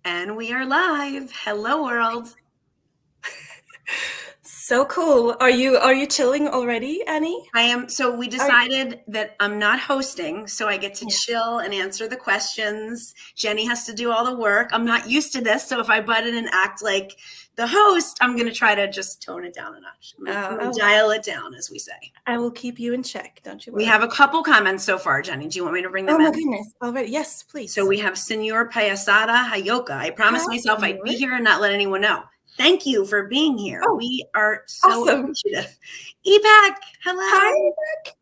And we are live. Hello, world. So cool. Are you chilling already, Annie? I am. So we decided that I'm not hosting, so I get to chill and answer the questions. Jenny has to do all the work. I'm not used to this, so if I butt in and act like the host, I'm going to try to just tone it down a notch. I'm gonna dial it down, as we say. I will keep you in check. Don't you worry. We have a couple comments so far, Jenny. Do you want me to bring them in? in? Oh my goodness. Already. Yes, please. So we have Senor Payasada Hayoka. I promised myself I'd be here and not let anyone know. Thank you for being here. Oh, we are so awesome. appreciative. EPAC, hello. Hi, EPAC.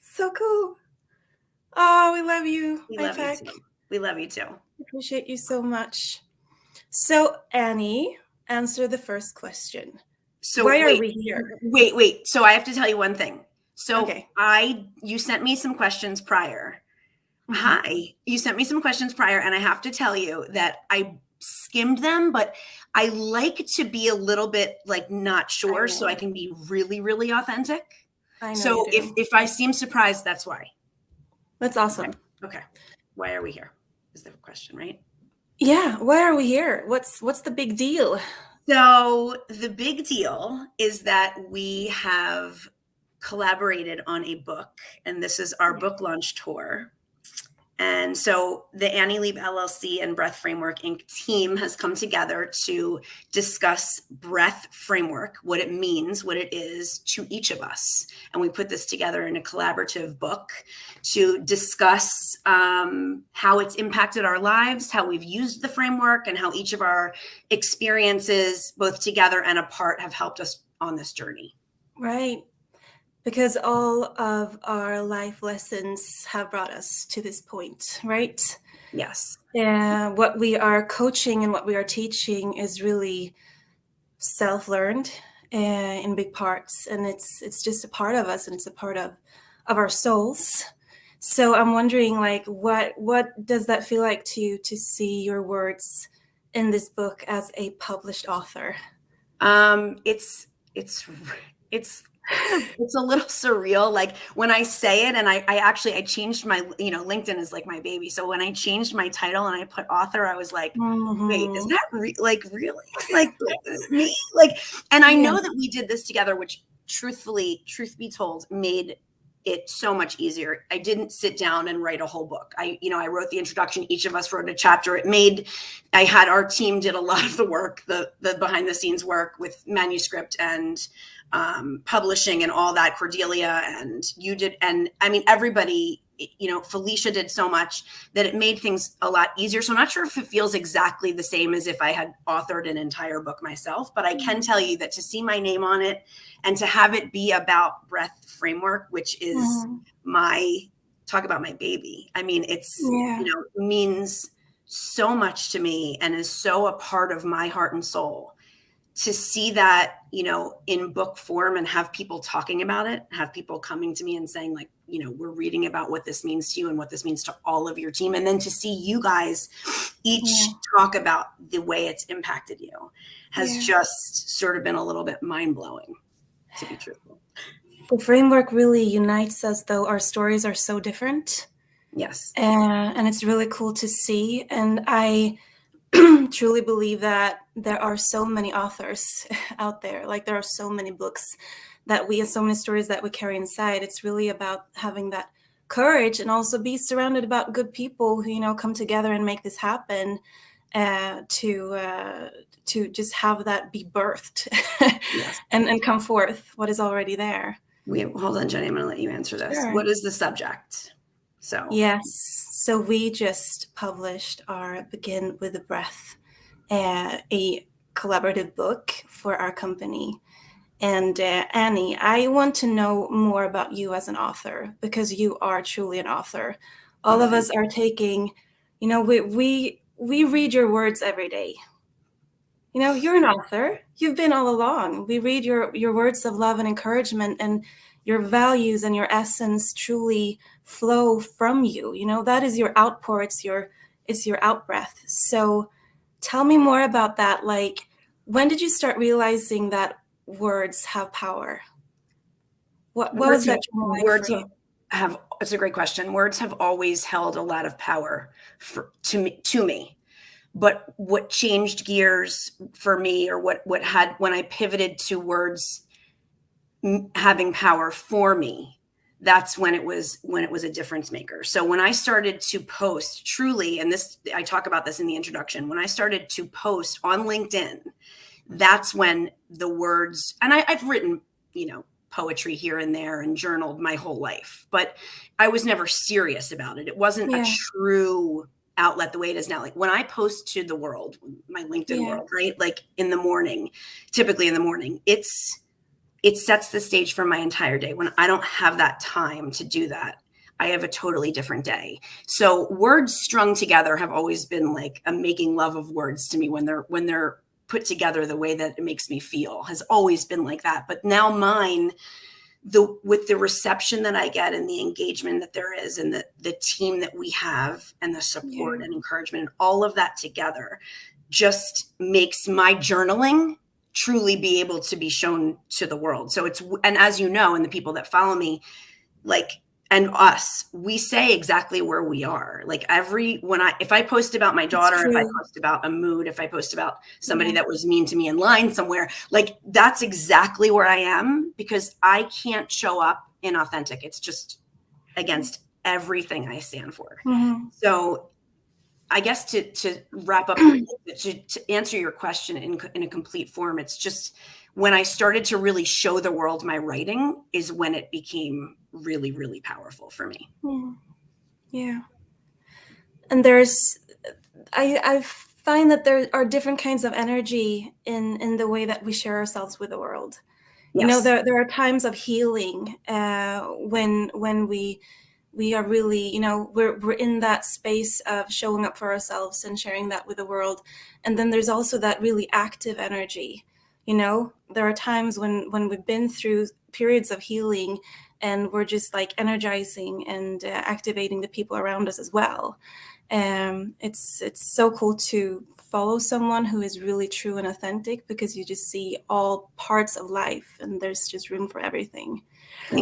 So cool. Oh, we love you. We love you too. We love you too. Appreciate you so much. So, Annie, answer the first question. So why are we here? Wait. So I have to tell you one thing. So you sent me some questions prior. Hi. You sent me some questions prior, and I have to tell you that I skimmed them, but I like to be a little bit like not sure so I can be really, really authentic. I know. So if I seem surprised, that's why. That's awesome. Okay. Why are we here? Is the question, right? Yeah. Why are we here? What's the big deal? So the big deal is that we have collaborated on a book, and this is our book launch tour. And so the Annie Leib LLC and Breath Framework Inc. team has come together to discuss breath framework, what it means, what it is to each of us. And we put this together in a collaborative book to discuss how it's impacted our lives, how we've used the framework, and how each of our experiences, both together and apart, have helped us on this journey. Right. Because all of our life lessons have brought us to this point, right? Yes. Yeah. What we are coaching and what we are teaching is really self-learned in big parts, and it's just a part of us, and it's a part of our souls. So I'm wondering, like, what does that feel like to you to see your words in this book as a published author? It's a little surreal. Like when I say it, and I changed my, LinkedIn is like my baby. So when I changed my title and I put author, I was like, wait, is that really like me? Like, and I know that we did this together, which truth be told, made it so much easier. I didn't sit down and write a whole book. I wrote the introduction. Each of us wrote a chapter. I had our team did a lot of the work, the behind the scenes work with manuscript and publishing and all that. Cordelia and you did. And I mean, everybody, Felicia did so much that it made things a lot easier. So I'm not sure if it feels exactly the same as if I had authored an entire book myself, but I can tell you that to see my name on it and to have it be about breath framework, which is talk about my baby. I mean, it's, means so much to me and is so a part of my heart and soul. To see that, in book form and have people talking about it, have people coming to me and saying like, we're reading about what this means to you and what this means to all of your team. And then to see you guys each talk about the way it's impacted you has just sort of been a little bit mind blowing, to be truthful. The framework really unites us, though our stories are so different. Yes. And it's really cool to see. And I truly believe that there are so many authors out there. Like there are so many books that we have, so many stories that we carry inside. It's really about having that courage and also be surrounded about good people who, come together and make this happen to just have that be birthed and come forth what is already there. Hold on, Jenny, I'm going to let you answer this. Sure. What is the subject? So we just published our Begin with the Breath, a collaborative book for our company. And Annie, I want to know more about you as an author, because you are truly an author. All of us are taking, we read your words every day. You're an author. You've been all along. We read your words of love and encouragement, and your values and your essence truly flow from you. That is your outpour. It's your outbreath. So tell me more about that. Like, when did you start realizing that words have power? What was that? It's a great question. Words have always held a lot of power to me. But what changed gears for me, or when I pivoted to words having power for me, that's when it was a difference maker. So when I started to post truly, and this, I talk about this in the introduction, when I started to post on LinkedIn, that's when the words, and I've written, poetry here and there and journaled my whole life, but I was never serious about it. It wasn't a true outlet the way it is now. Like when I post to the world, my LinkedIn world, right? Like in the morning, typically in the morning, it sets the stage for my entire day. When I don't have that time to do that, I have a totally different day. So words strung together have always been like a making love of words to me. When they're put together the way that it makes me feel has always been like that. But now mine, with the reception that I get and the engagement that there is, and the team that we have, and the support and encouragement, and all of that together just makes my journaling truly be able to be shown to the world. So and as you know, and the people that follow me, like, and us, we say exactly where we are. Like if I post about my daughter, if I post about a mood, if I post about somebody that was mean to me in line somewhere, like that's exactly where I am, because I can't show up inauthentic. It's just against everything I stand for. So I guess to wrap up, to answer your question in a complete form, it's just when I started to really show the world my writing is when it became really, really powerful for me. Yeah. And I find that there are different kinds of energy in the way that we share ourselves with the world. Yes. There are times of healing when we are really, we're in that space of showing up for ourselves and sharing that with the world. And then there's also that really active energy. There are times when we've been through periods of healing and we're just like energizing and activating the people around us as well. It's so cool to follow someone who is really true and authentic, because you just see all parts of life and there's just room for everything.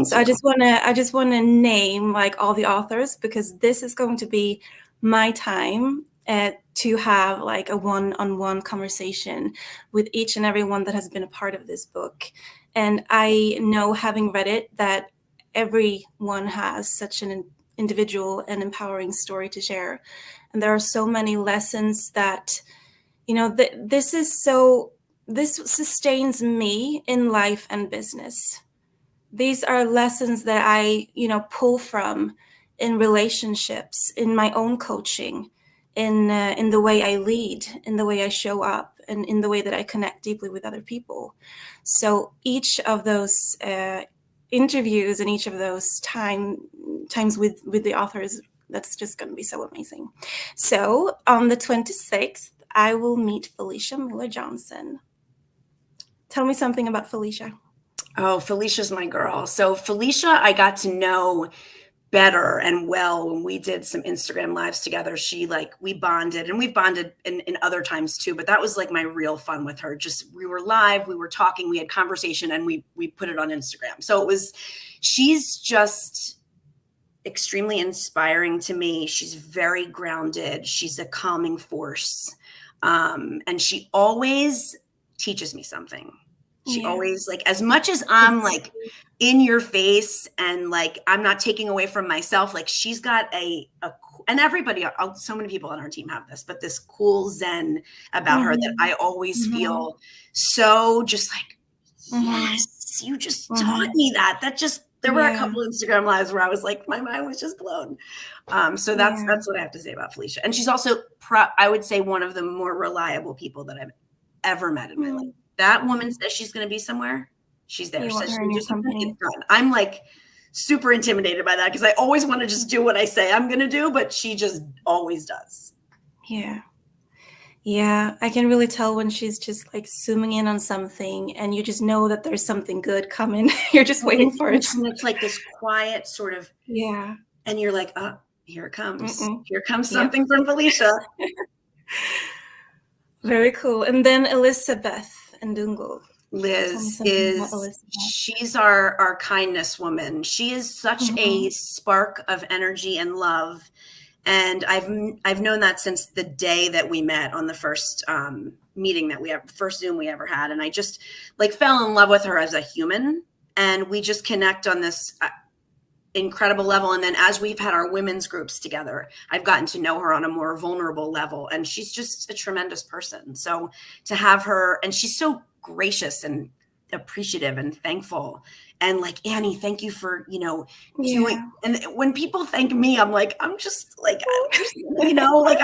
So I just want to name like all the authors, because this is going to be my time to have like a one-on-one conversation with each and every one that has been a part of this book. And I know, having read it, that everyone has such an individual and empowering story to share. And there are so many lessons that, this sustains me in life and business. These are lessons that I, pull from in relationships, in my own coaching, in the way I lead, in the way I show up, and in the way that I connect deeply with other people. So each of those interviews and each of those times with the authors, that's just going to be so amazing. So on the 26th, I will meet Felicia Miller-Johnson. Tell me something about Felicia. Oh, Felicia's my girl. So Felicia, I got to know better and well when we did some Instagram lives together. We bonded, and we've bonded in other times too, but that was like my real fun with her. Just, we were live, we were talking, we had conversation, and we put it on Instagram. So she's just extremely inspiring to me. She's very grounded. She's a calming force. And she always teaches me something. She always, like, as much as I'm like in your face and like I'm not taking away from myself, like she's got and everybody, so many people on our team have this, but this cool zen about her that I always feel so just like, yes, you just taught me that. There were a couple Instagram lives where I was like, my mind was just blown. So that's what I have to say about Felicia. And she's also, I would say, one of the more reliable people that I've ever met in my life. That woman says she's going to be somewhere, she's there. Says she's do something, it's done. I'm like super intimidated by that, because I always want to just do what I say I'm going to do, but she just always does. Yeah, I can really tell when she's just like zooming in on something, and you just know that there's something good coming. You're just waiting for it. And it's like this quiet sort of, and you're like, oh, here it comes. Here comes something from Felicia. Very cool. And then Elizabeth and Dungal. Liz she's our kindness woman. She is such a spark of energy and love. And I've known that since the day that we met on the first meeting that first Zoom we ever had. And I just like fell in love with her as a human. And we just connect on this incredible level. And then as we've had our women's groups together, I've gotten to know her on a more vulnerable level. And she's just a tremendous person. So to have her, and she's so gracious and appreciative and thankful. And like, Annie, thank you for, doing. And when people thank me, I'm like, I'm just like, like, I don't even know what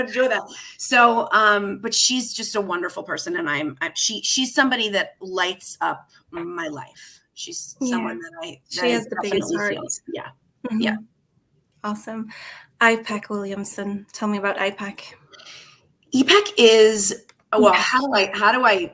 to do with that. So, but she's just a wonderful person. And she's somebody that lights up my life. She's someone that she has the biggest heart. Yeah. Mm-hmm. Yeah. Awesome. IPAC Williamson. Tell me about IPAC. IPAC is, well, how do I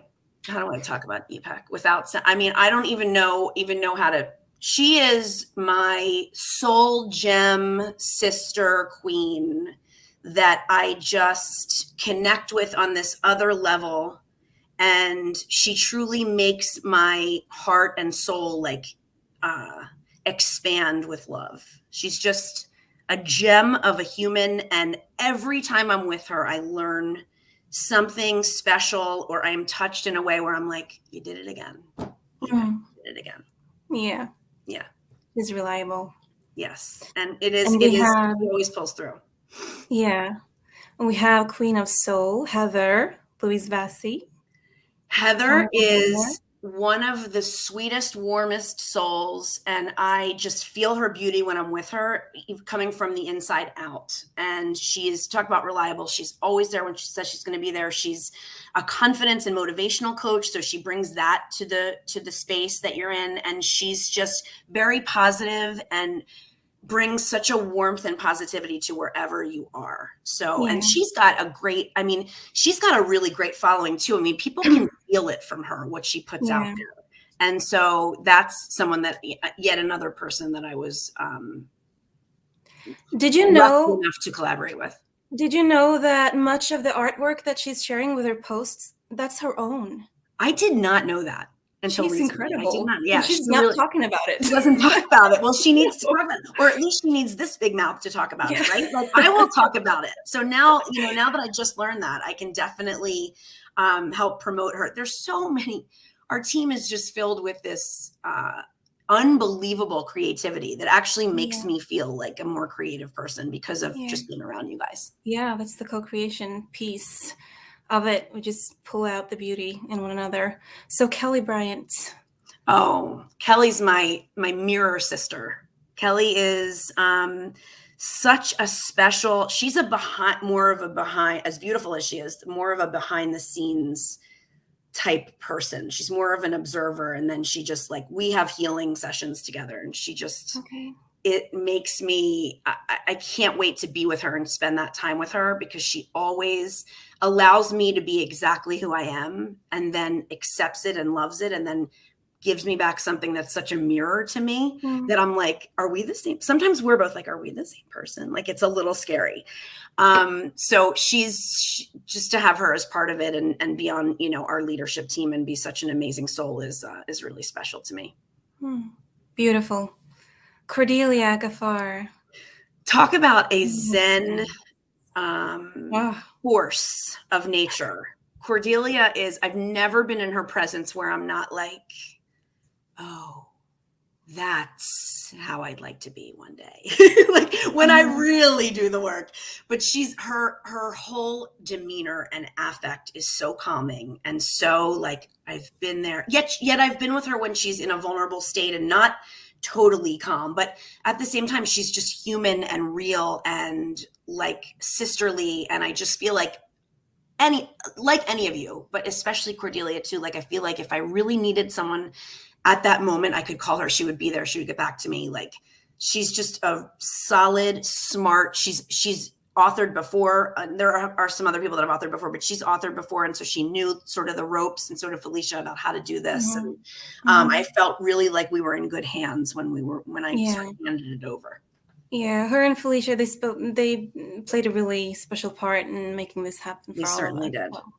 talk about IPAC without, I don't even know how to, she is my soul gem sister queen that I just connect with on this other level. And she truly makes my heart and soul like expand with love. She's just a gem of a human. And every time I'm with her, I learn something special, or I'm touched in a way where I'm like, you did it again. You did it again. Yeah. Yeah. She's reliable. Yes. And it always pulls through. Yeah. And we have Queen of Soul, Heather Louise Vassie. Heather is one of the sweetest, warmest souls. And I just feel her beauty when I'm with her, coming from the inside out. And she's, talk about reliable. She's always there when she says she's going to be there. She's a confidence and motivational coach. So she brings that to the space that you're in. And she's just very positive and brings such a warmth and positivity to wherever you are. So, and she's got a really great following too. I mean, people can feel it from her, what she puts out there. And so that's someone that, yet another person that I was did you know enough to collaborate with. Did you know that much of the artwork that she's sharing with her posts, that's her own? I did not know that. She's incredible. I did not. Yeah, she's not talking about it. She doesn't talk about it. Well, she needs to talk about it, or at least she needs this big mouth to talk about it, right? Like I will talk about it. So now, now that I just learned that, I can definitely help promote her. There's so many. Our team is just filled with this unbelievable creativity that actually makes me feel like a more creative person because of just being around you guys. Yeah, that's the co-creation piece of it. We just pull out the beauty in one another. So Kelly Bryant. Oh, Kelly's my mirror sister. Kelly is such a special, she's as beautiful as she is, more of a behind the scenes type person. She's more of an observer. And then she just we have healing sessions together, and she just, it makes me, I can't wait to be with her and spend that time with her, because she always allows me to be exactly who I am, and then accepts it and loves it, and then gives me back something that's such a mirror to me that I'm like, are we the same? Sometimes we're both like, are we the same person? Like, it's a little scary. So she's just, to have her as part of it and be on, our leadership team and be such an amazing soul is really special to me. Beautiful. Cordelia Gaffar. Talk about a Zen force of nature. Cordelia I've never been in her presence where I'm not like, oh, that's how I'd like to be one day. Like when I really do the work. But her whole demeanor and affect is so calming, and so I've been there. Yet I've been with her when she's in a vulnerable state and not totally calm, but at the same time she's just human and real and sisterly. And I just feel like any of you, but especially Cordelia too. I feel like if I really needed someone at that moment, I could call her. She would be there. She would get back to me. She's just a solid, smart. She's authored before. There are some other people that have authored before, but she's authored before. And so she knew sort of the ropes, and sort of Felicia, about how to do this. And I felt really like we were in good hands when I sort of handed it over. Yeah, her and Felicia, they played a really special part in making this happen for all of us.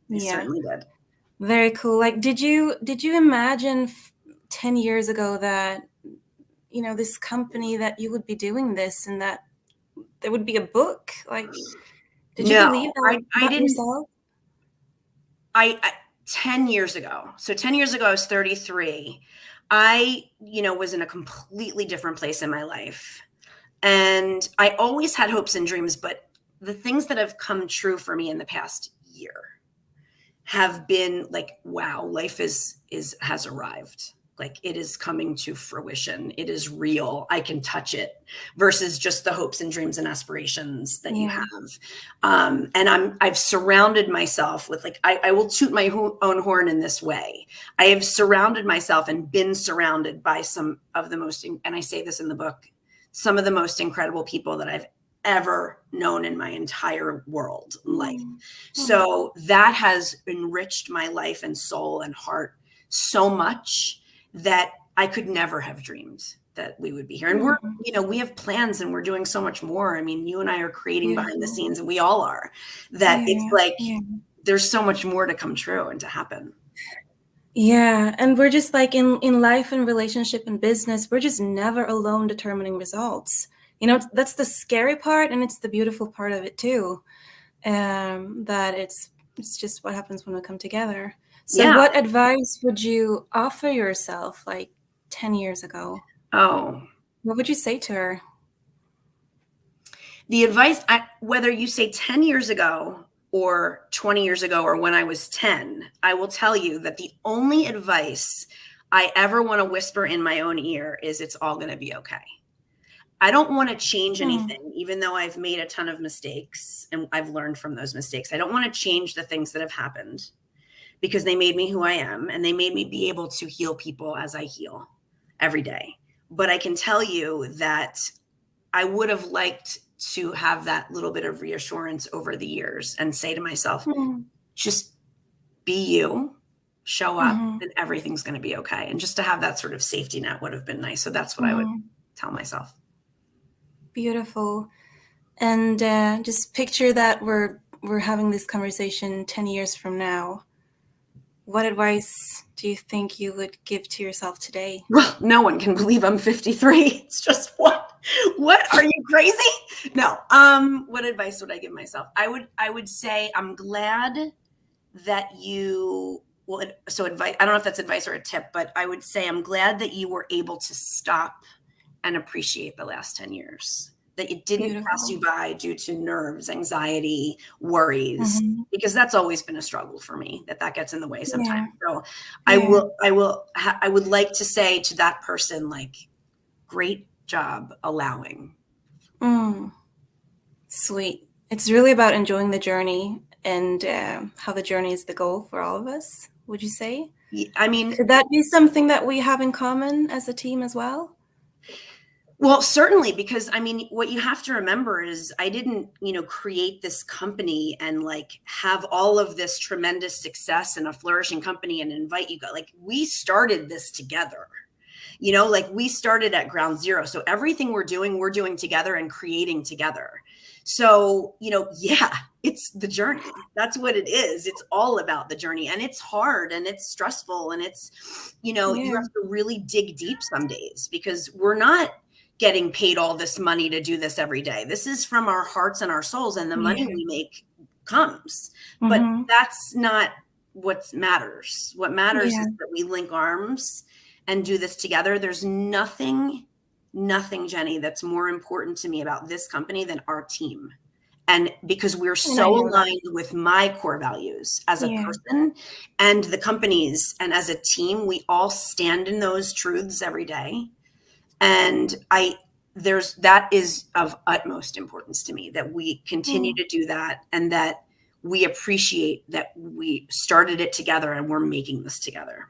They certainly did. Very cool. Did you imagine 10 years ago that, this company, that you would be doing this, and that there would be a book. Like, did you No, believe that I about didn't. yourself? I 10 years ago. So 10 years ago, I was 33. I, was in a completely different place in my life. And I always had hopes and dreams, but the things that have come true for me in the past year have been like, wow, life has arrived. Like, it is coming to fruition. It is real. I can touch it, versus just the hopes and dreams and aspirations that you have. And I've surrounded myself with, like, I will toot my own horn in this way. I have surrounded myself and been surrounded by some of the most, and I say this in the book, some of the most incredible people that I've ever known in my entire world life. So that has enriched my life and soul and heart so much that I could never have dreamed that we would be here. And we're, we have plans and we're doing so much more. I mean, you and I are creating behind the scenes, and we all are, that it's like, there's so much more to come true and to happen. Yeah. And we're just like in life and relationship and business, we're just never alone determining results. That's the scary part, and it's the beautiful part of it too. That it's just what happens when we come together. So what advice would you offer yourself like 10 years ago? Oh, what would you say to her? The advice, whether you say 10 years ago or 20 years ago or when I was 10, I will tell you that the only advice I ever want to whisper in my own ear is, it's all going to be okay. I don't want to change anything, even though I've made a ton of mistakes and I've learned from those mistakes. I don't want to change the things that have happened, because they made me who I am, and they made me be able to heal people as I heal every day. But I can tell you that I would have liked to have that little bit of reassurance over the years and say to myself, just be you, show up, and everything's going to be okay. And just to have that sort of safety net would have been nice. So that's what I would tell myself. Beautiful. And just picture that we're having this conversation 10 years from now. What advice do you think you would give to yourself today? Well, no one can believe I'm 53. It's just, what are you, crazy? No. What advice would I give myself? I would say, I'm glad that you, advice, I don't know if that's advice or a tip, but I would say I'm glad that you were able to stop and appreciate the last 10 years, that it didn't pass you by due to nerves, anxiety, worries, because that's always been a struggle for me, that gets in the way sometimes. So I would like to say to that person, like, great job allowing. Sweet. It's really about enjoying the journey, and how the journey is the goal for all of us, would you say? I mean, could that be something that we have in common as a team as well? Well, certainly, because I mean, what you have to remember is I didn't, create this company and like have all of this tremendous success and a flourishing company and invite you guys. Like, we started this together, like we started at ground zero. So everything we're doing together and creating together. So, it's the journey. That's what it is. It's all about the journey, and it's hard and it's stressful, and it's, you have to really dig deep some days, because we're not getting paid all this money to do this every day. This is from our hearts and our souls, and the money we make comes. But that's not what matters. What matters is that we link arms and do this together. There's nothing, Jenny, that's more important to me about this company than our team. And because we're so aligned with my core values as a person and the company's, and as a team, we all stand in those truths every day. And that is of utmost importance to me, that we continue to do that, and that we appreciate that we started it together and we're making this together.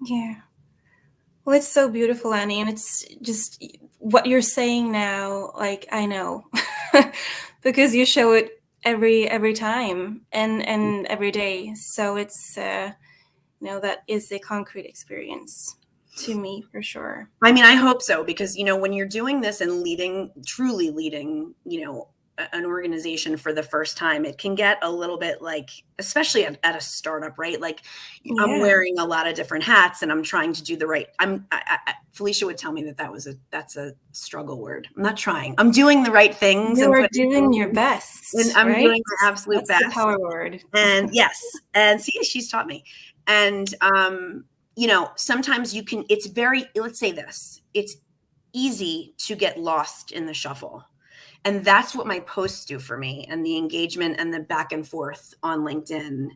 Yeah. Well, it's so beautiful, Annie. And it's just what you're saying now, like, I know, because you show it every time and every day. So it's, that is a concrete experience to me, for sure. I mean, I hope so, because, when you're doing this and truly leading, an organization for the first time, it can get a little bit like, especially at a startup, right? Like I'm wearing a lot of different hats and I'm trying to do the right. Felicia would tell me that's a struggle word. I'm not trying. I'm doing the right things. You are doing your best. And I'm right? doing my absolute That's best. The power word. And yes. And see, she's taught me. And, sometimes let's say this, it's easy to get lost in the shuffle. And that's what my posts do for me, and the engagement and the back and forth on LinkedIn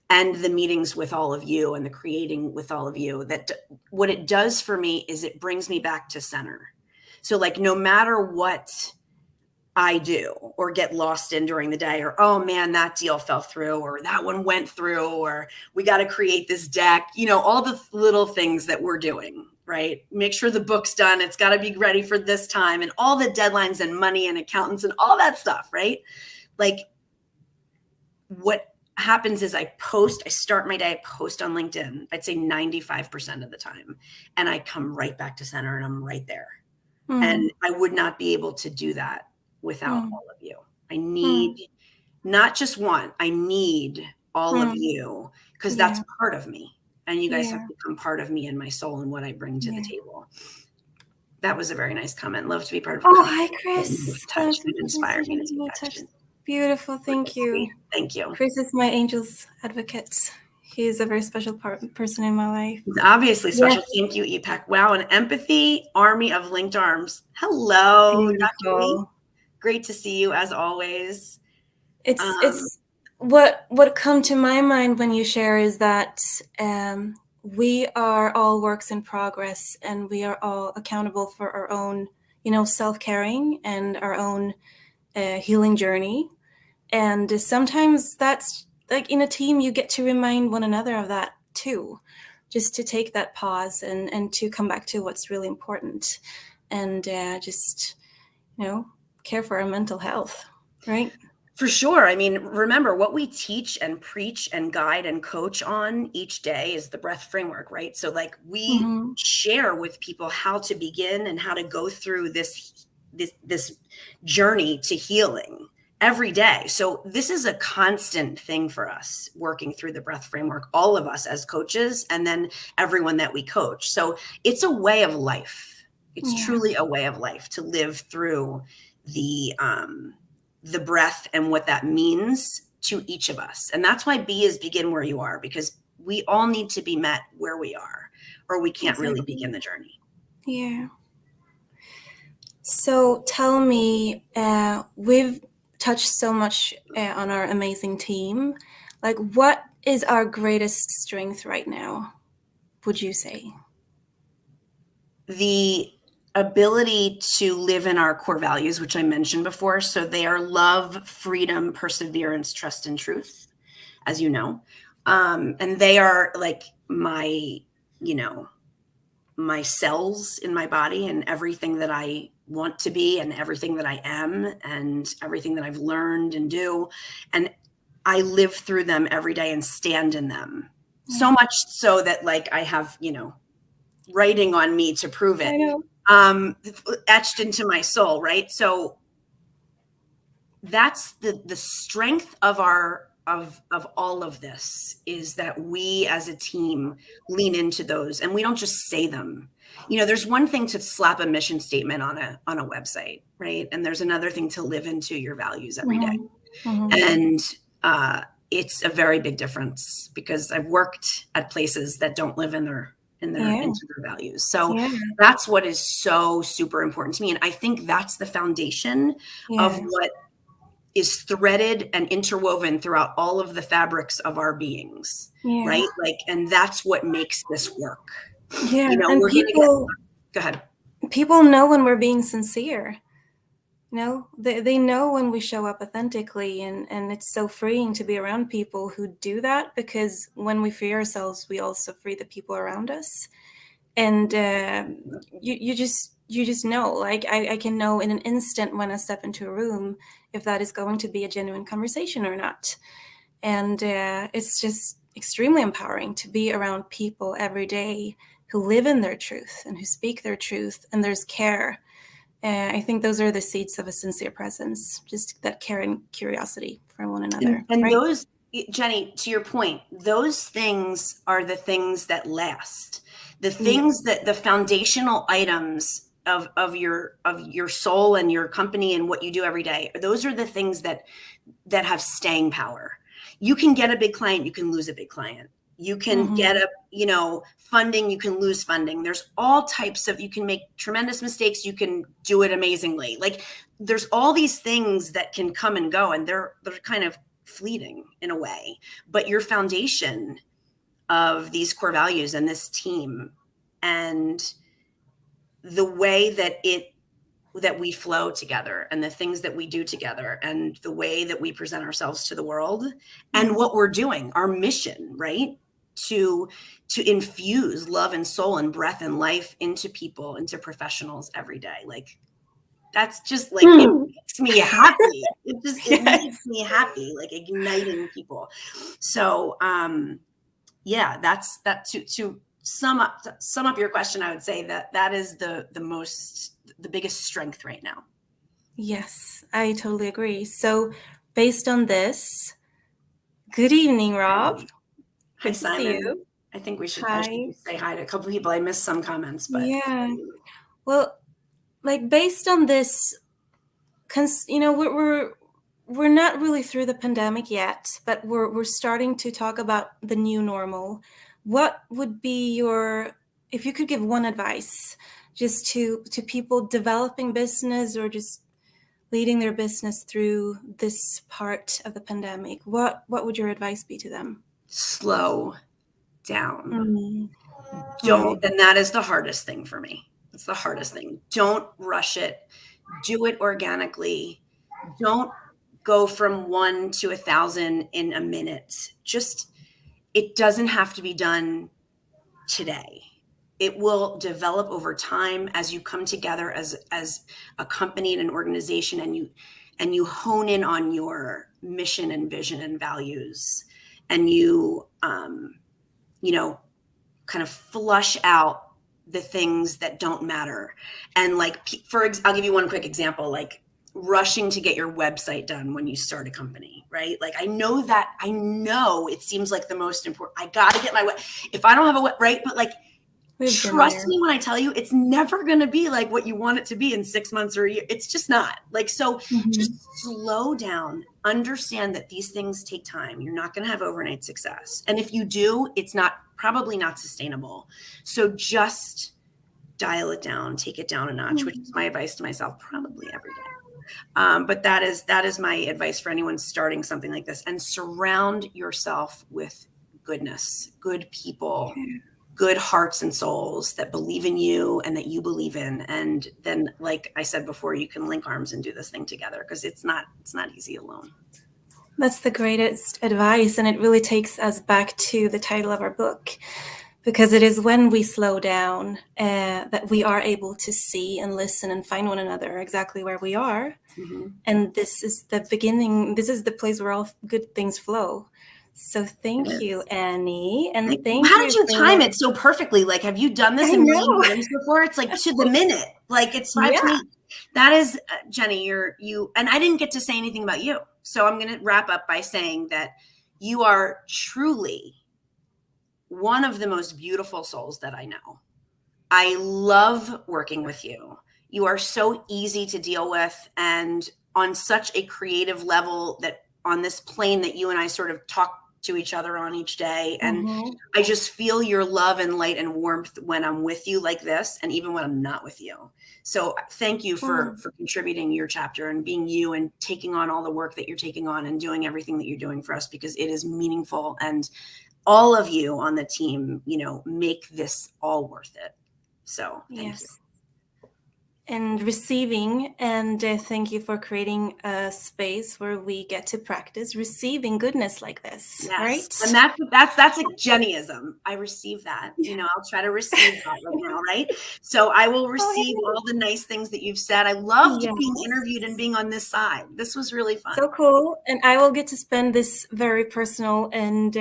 and the meetings with all of you and the creating with all of you. That what it does for me is it brings me back to center. So like, no matter what I do or get lost in during the day, or, oh man, that deal fell through, or that one went through, or we got to create this deck, all the little things that we're doing, right? Make sure the book's done. It's got to be ready for this time, and all the deadlines and money and accountants and all that stuff, right? Like what happens is I start my day, I post on LinkedIn, I'd say 95% of the time. And I come right back to center and I'm right there. And I would not be able to do that without all of you. I need not just one, I need all of you, because that's part of me. And you guys have become part of me and my soul and what I bring to the table. That was a very nice comment. Love to be part of. Oh, hi, Chris. Touch and inspire me. Beautiful. Thank you. Thank you. Chris is my angel's advocate. He is a very special person in my life. He's obviously special. Thank you, EPAC. Wow, an empathy army of linked arms. Hello, Dr. Lee. Great to see you as always. It's what come to my mind when you share is that we are all works in progress, and we are all accountable for our own, self-caring and our own healing journey. And sometimes that's like in a team, you get to remind one another of that too, just to take that pause and to come back to what's really important, and just, care for our mental health, right? For sure. I mean, remember, what we teach and preach and guide and coach on each day is the breath framework, right? So like we share with people how to begin and how to go through this journey to healing every day. So this is a constant thing for us, working through the breath framework, all of us as coaches, and then everyone that we coach. So it's a way of life. It's truly a way of life to live through the breath and what that means to each of us. And that's why B is begin where you are, because we all need to be met where we are, or we can't really begin the journey. Yeah. So tell me, we've touched so much on our amazing team. Like, what is our greatest strength right now, would you say? The ability to live in our core values, which I mentioned before. So they are love, freedom, perseverance, trust, and truth, as you know. And they are like my cells in my body, and everything that I want to be, and everything that I am, and everything that I've learned and do. And I live through them every day and stand in them. So much so that like I have, writing on me to prove it. I know. Etched into my soul, right? So that's the strength of all of this, is that we as a team lean into those, and we don't just say them. There's one thing to slap a mission statement on a website, right? And there's another thing to live into your values every day. And it's a very big difference, because I've worked at places that don't live into their values. So that's what is so super important to me. And I think that's the foundation of what is threaded and interwoven throughout all of the fabrics of our beings, right? Like, and that's what makes this work. Yeah. And go ahead. People know when we're being sincere. They know when we show up authentically, and it's so freeing to be around people who do that, because when we free ourselves, we also free the people around us. And you just know, like I can know in an instant when I step into a room if that is going to be a genuine conversation or not. And it's just extremely empowering to be around people every day who live in their truth and who speak their truth, and there's care. I think those are the seeds of a sincere presence, just that care and curiosity for one another. And right? those, Jenny, to your point, those things are the things that last. The things that the foundational items of your soul and your company and what you do every day, those are the things that have staying power. You can get a big client, you can lose a big client. You can get a, funding, you can lose funding. There's all types of, you can make tremendous mistakes, you can do it amazingly. Like there's all these things that can come and go, and they're kind of fleeting in a way. But your foundation of these core values and this team and the way that we flow together and the things that we do together and the way that we present ourselves to the world and what we're doing, our mission, right? To infuse love and soul and breath and life into people, into professionals every day. Like that's just like, it makes me happy. It makes me happy, like igniting people. So, yeah, that's that to sum up your question. I would say that is the biggest strength right now. Yes, I totally agree. So based on this, good evening, Rob. Hi, Good to see Simon. you. I think I should say hi to a couple of people. I missed some comments, but yeah. Well, like based on this, we're not really through the pandemic yet, but we're starting to talk about the new normal. What would be if you could give one advice just to people developing business or just leading their business through this part of the pandemic, what would your advice be to them? Slow down. Don't, and that is the hardest thing for me. It's the hardest thing. Don't rush it. Do it organically. Don't go from 1 to 1,000 in a minute. Just, it doesn't have to be done today. It will develop over time as you come together as a company and an organization, and you hone in on your mission and vision and values, and you kind of flush out the things that don't matter. And like, I'll give you one quick example, like rushing to get your website done when you start a company, right? Like I know it seems like the most important. I got to get if I don't have right, but like, trust me when I tell you, it's never going to be like what you want it to be in 6 months or a year. It's just not. Like, so just slow down, understand that these things take time. You're not going to have overnight success. And if you do, it's probably not sustainable. So just dial it down, take it down a notch, which is my advice to myself probably every day. But that is my advice for anyone starting something like this. And surround yourself with goodness, good people, good hearts and souls that believe in you and that you believe in. And then, like I said before, you can link arms and do this thing together, because it's not easy alone. That's the greatest advice. And it really takes us back to the title of our book, because it is when we slow down that we are able to see and listen and find one another exactly where we are. And this is the beginning. This is the place where all good things flow. So thank you, Annie. And thank you. How did you time it so perfectly? Like, have you done this a million times before? It's like to the minute. Like it's 5 to 8. That is, Jenny, you, and I didn't get to say anything about you. So I'm going to wrap up by saying that you are truly one of the most beautiful souls that I know. I love working with you. You are so easy to deal with, and on such a creative level, that on this plane that you and I sort of talk to each other on each day. And I just feel your love and light and warmth when I'm with you like this, and even when I'm not with you. So thank you for contributing your chapter and being you and taking on all the work that you're taking on and doing everything that you're doing for us, because it is meaningful. And all of you on the team, make this all worth it. So thank you. And receiving, and thank you for creating a space where we get to practice receiving goodness like this, right? And that's like Jennyism. I receive that. I'll try to receive that right now, right? So I will receive all the nice things that you've said. I loved being interviewed and being on this side. This was really fun. So cool. And I will get to spend this very personal and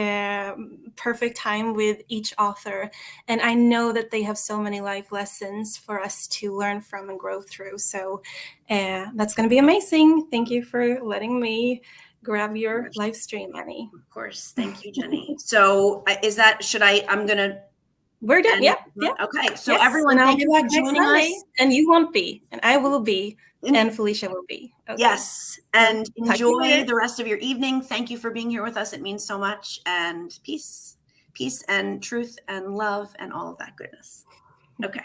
perfect time with each author. And I know that they have so many life lessons for us to learn from and grow through. So that's going to be amazing. Thank you for letting me grab your live stream, Annie. Of course. Thank you, Jenny. So I'm going to. We're done. Yep. Okay. So yes. everyone, and thank you for joining us. And you won't be, and I will be, and Felicia will be. Okay. Yes. And enjoy the rest of your evening. Thank you for being here with us. It means so much. And peace and truth and love and all of that goodness. Okay.